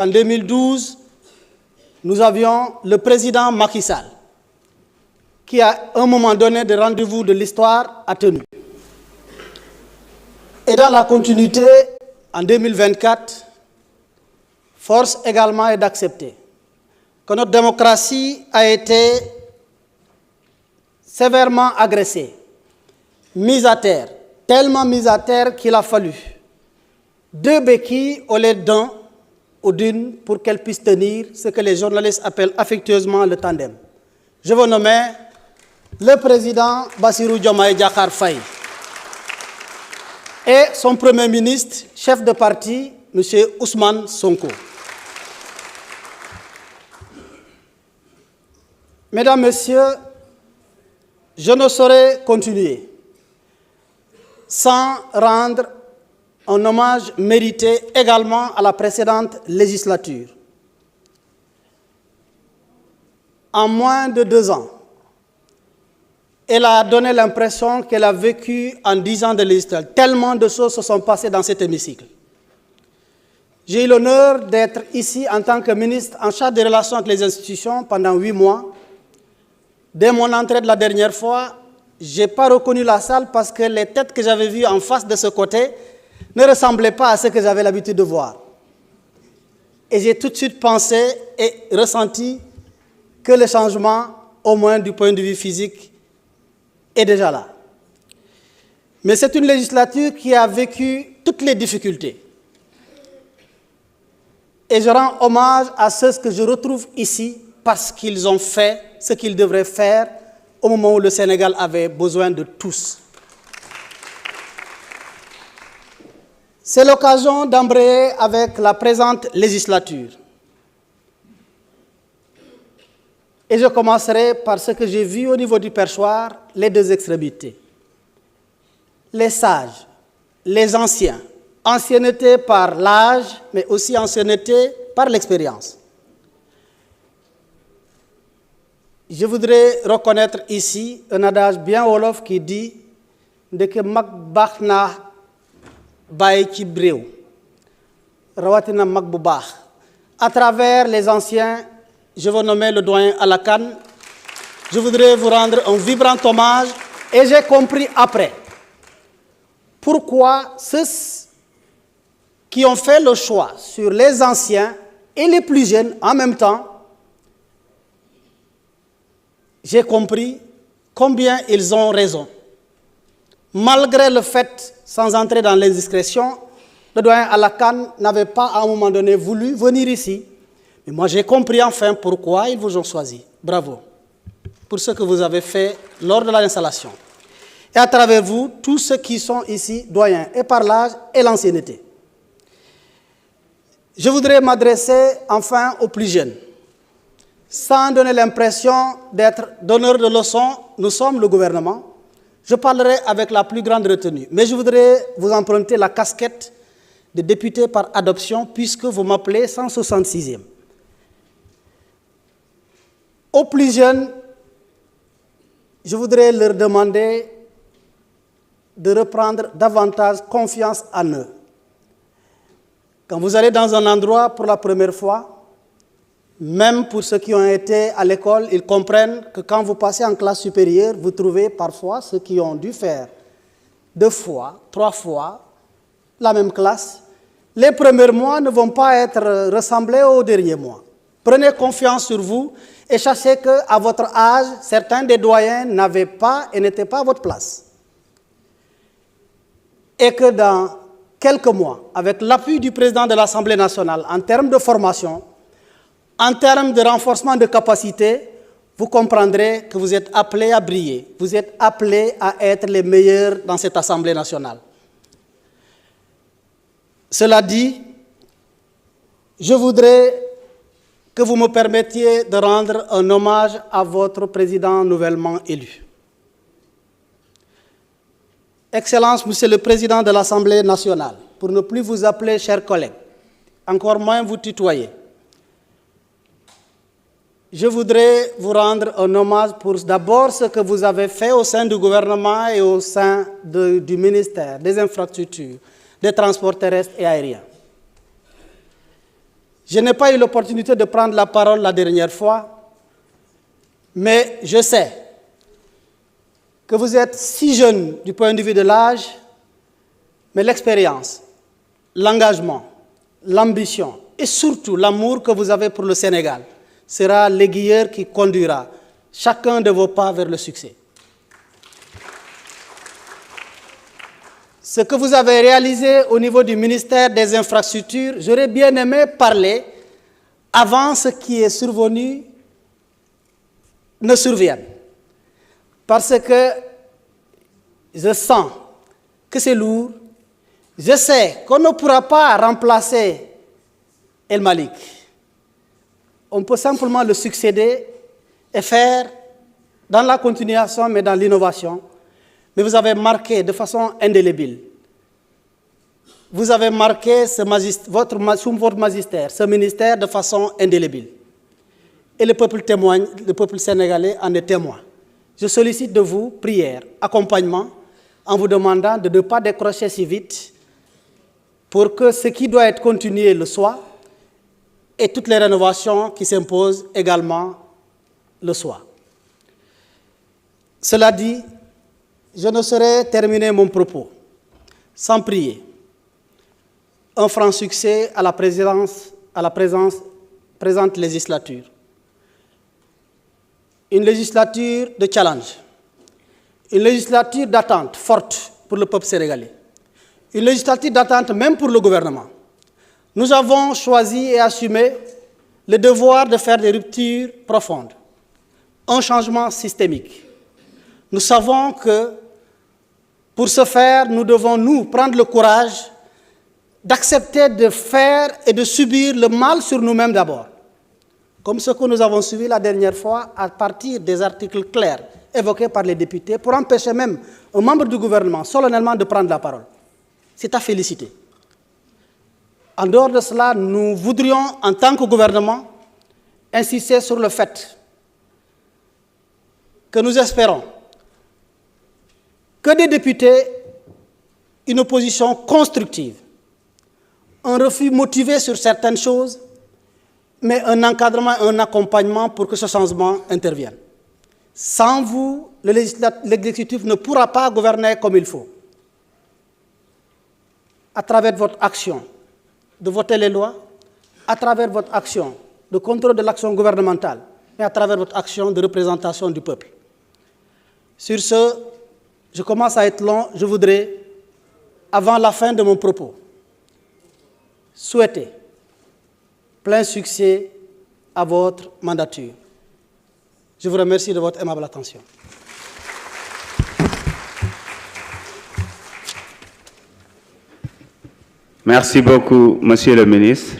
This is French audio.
En 2012, nous avions le président Macky Sall, qui à un moment donné des rendez-vous de l'histoire a tenu. Et dans la continuité, en 2024, force également est d'accepter que notre démocratie a été sévèrement agressée, mise à terre, tellement mise à terre qu'il a fallu 2 béquilles au lieu d'un ou d'une pour qu'elle puisse tenir ce que les journalistes appellent affectueusement le tandem. Je vous nomme le président Bassirou Diomaye Diakhar Faye et son premier ministre, chef de parti, M. Ousmane Sonko. Mesdames, Messieurs, je ne saurais continuer sans rendre un hommage mérité également à la précédente législature. En moins de 2 ans, elle a donné l'impression qu'elle a vécu en 10 ans de législature. Tellement de choses se sont passées dans cet hémicycle. J'ai eu l'honneur d'être ici en tant que ministre en charge des relations avec les institutions pendant 8 mois. Dès mon entrée de la dernière fois, je n'ai pas reconnu la salle parce que les têtes que j'avais vues en face de ce côté ne ressemblaient pas à ce que j'avais l'habitude de voir. Et j'ai tout de suite pensé et ressenti que le changement, au moins du point de vue physique, est déjà là. Mais c'est une législature qui a vécu toutes les difficultés. Et je rends hommage à ceux que je retrouve ici parce qu'ils ont fait ce qu'ils devraient faire au moment où le Sénégal avait besoin de tous. C'est l'occasion d'embrayer avec la présente législature. Et je commencerai par ce que j'ai vu au niveau du perchoir, les 2 extrémités. Les sages, les anciens, ancienneté par l'âge, mais aussi ancienneté par l'expérience. Je voudrais reconnaître ici un adage bien wolof qui dit « Ndeke mag baax na bàyyi ci réew rawatina mag bu baax ». À travers les anciens, je veux nommer le doyen Alakan. Je voudrais vous rendre un vibrant hommage et j'ai compris après pourquoi ceux qui ont fait le choix sur les anciens et les plus jeunes en même temps. J'ai compris combien ils ont raison. Malgré le fait, sans entrer dans l'indiscrétion, le doyen Alakan n'avait pas à un moment donné voulu venir ici. Mais moi j'ai compris enfin pourquoi ils vous ont choisi. Bravo pour ce que vous avez fait lors de l'installation. Et à travers vous, tous ceux qui sont ici, doyens, et par l'âge et l'ancienneté. Je voudrais m'adresser enfin aux plus jeunes. Sans donner l'impression d'être donneur de leçons, nous sommes le gouvernement. Je parlerai avec la plus grande retenue. Mais je voudrais vous emprunter la casquette de député par adoption puisque vous m'appelez 166e. Aux plus jeunes, je voudrais leur demander de reprendre davantage confiance en eux. Quand vous allez dans un endroit pour la première fois, même pour ceux qui ont été à l'école, ils comprennent que quand vous passez en classe supérieure, vous trouvez parfois ceux qui ont dû faire 2 fois, 3 fois la même classe. Les premiers mois ne vont pas être ressemblés aux derniers mois. Prenez confiance sur vous et sachez qu'à votre âge, certains des doyens n'avaient pas et n'étaient pas à votre place. Et que dans quelques mois, avec l'appui du président de l'Assemblée nationale en termes de formation, en termes de renforcement de capacité, vous comprendrez que vous êtes appelés à briller. Vous êtes appelés à être les meilleurs dans cette Assemblée nationale. Cela dit, je voudrais que vous me permettiez de rendre un hommage à votre président nouvellement élu. Excellence, Monsieur le Président de l'Assemblée nationale, pour ne plus vous appeler chers collègues, encore moins vous tutoyer. Je voudrais vous rendre un hommage pour d'abord ce que vous avez fait au sein du gouvernement et au sein du ministère des Infrastructures, des Transports terrestres et aériens. Je n'ai pas eu l'opportunité de prendre la parole la dernière fois, mais je sais que vous êtes si jeune du point de vue de l'âge, mais l'expérience, l'engagement, l'ambition et surtout l'amour que vous avez pour le Sénégal sera l'aiguilleur qui conduira chacun de vos pas vers le succès. Ce que vous avez réalisé au niveau du ministère des Infrastructures, j'aurais bien aimé parler avant ce qui est survenu ne survienne. Parce que je sens que c'est lourd. Je sais qu'on ne pourra pas remplacer El Malick. On peut simplement le succéder et faire dans la continuation, mais dans l'innovation. Mais vous avez marqué de façon indélébile. Vous avez marqué sous votre magistère, ce ministère de façon indélébile. Et le peuple témoigne, le peuple sénégalais en est témoin. Je sollicite de vous prière, accompagnement, en vous demandant de ne pas décrocher si vite pour que ce qui doit être continué le soit et toutes les rénovations qui s'imposent également le soient. Cela dit, je ne saurais terminer mon propos sans prier un franc succès à la présente législature. Une législature de challenge, une législature d'attente forte pour le peuple sénégalais, une législature d'attente même pour le gouvernement. Nous avons choisi et assumé le devoir de faire des ruptures profondes, un changement systémique. Nous savons que pour ce faire, nous devons nous prendre le courage d'accepter de faire et de subir le mal sur nous-mêmes d'abord, comme ce que nous avons suivi la dernière fois à partir des articles clairs évoqués par les députés pour empêcher même un membre du gouvernement solennellement de prendre la parole. C'est à féliciter. En dehors de cela, nous voudrions, en tant que gouvernement, insister sur le fait que nous espérons que des députés, une opposition constructive, un refus motivé sur certaines choses, mais un encadrement, un accompagnement pour que ce changement intervienne. Sans vous, l'exécutif ne pourra pas gouverner comme il faut. À travers votre action de voter les lois, à travers votre action de contrôle de l'action gouvernementale et à travers votre action de représentation du peuple. Sur ce, je commence à être long, je voudrais, avant la fin de mon propos, souhaiter plein succès à votre mandature. Je vous remercie de votre aimable attention. Merci beaucoup, Monsieur le ministre.